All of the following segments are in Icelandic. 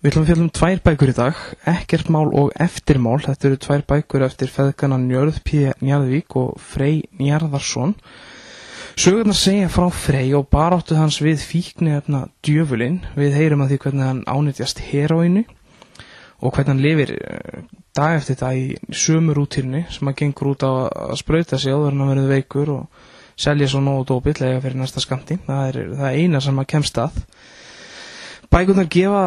Við ætlum að fjalla tvær bækur í dag, Ekkert mál og Eftirmál. Þetta eru tvær bækur eftir feðgana Njörð P. Njarðvík og Frey Njarðarsson. Sögurnar segja frá Frey og baráttu hans við fíkniefna djöfulinn. Við heyrum að því hvernig hann ánýtjast heróínu og hvernig hann lifir dag eftir dag í sömu rútínu sem hann gengur út á að sprauta sig áður en hann verður veikur og selja svo nógu dópi til að eiga fyrir næsta skammti. Það er það eina sem hann kemst að. Bækurnar gefa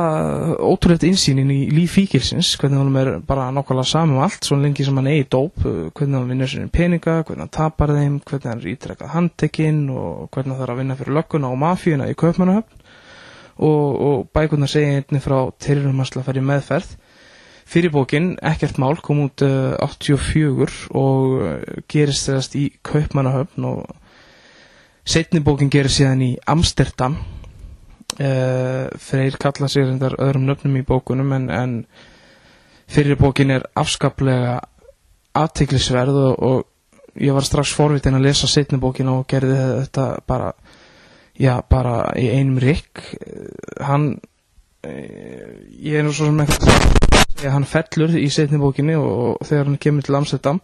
ótrúlegt innsýn inn í líf fíkilsins, hvernig hann bara nákvæmlega saman allt, svo lengi sem hann eigi dóp, hvernig hann vinnur sér peninga, hvernig hann tapar þeim, hvernig hann er ítrekkað handtekinn og hvernig hann þarf að vinna fyrir lögguna og mafíuna í Kaupmannahöfn. Og bækurnar segja einnig frá tilraunum hans til að fara í meðferð. Fyrri bókin, Ekkert mál, kom út 84 og gerist þess í Kaupmannahöfn og seinni bókin gerist síðan í Amsterdam. Freyr kalla sig reyndar öðrum nöfnum í bókunum en fyrri bókin er afskaplega athyglisverð og ég var strax forvitinn að lesa seinni bókina og gerði þetta bara í einum rykk. Ég er nú svo sem ekki að segja hann fellur í seinni bókinni og þegar hann kemur til Amsterdam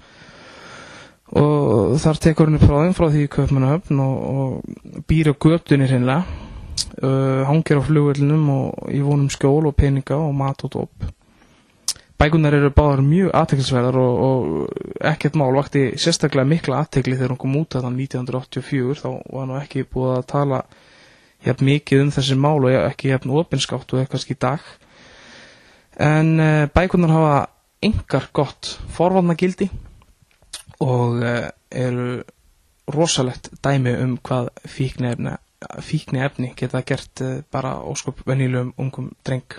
og þar tekur hann upp frá því í Kaupmannahöfn og býr á götunni hreinlega. Hangir á flugvellinum og í vonum skjól og peninga og mat og dóp. Bækurnar eru báðar mjög athyglisverðar og Ekkert mál vakti sérstaklega mikla athygli þegar hún kom út þarna 1984. Þá var nú ekki búið að tala jafn mikið þessi mál og ekki jafn opinskátt og kannski í dag. En bækurnar hafa einkar gott forvarnagildi og eru rosalegt dæmi hvað fíkniefni geta gert bara ósköp venjulegum ungum dreng.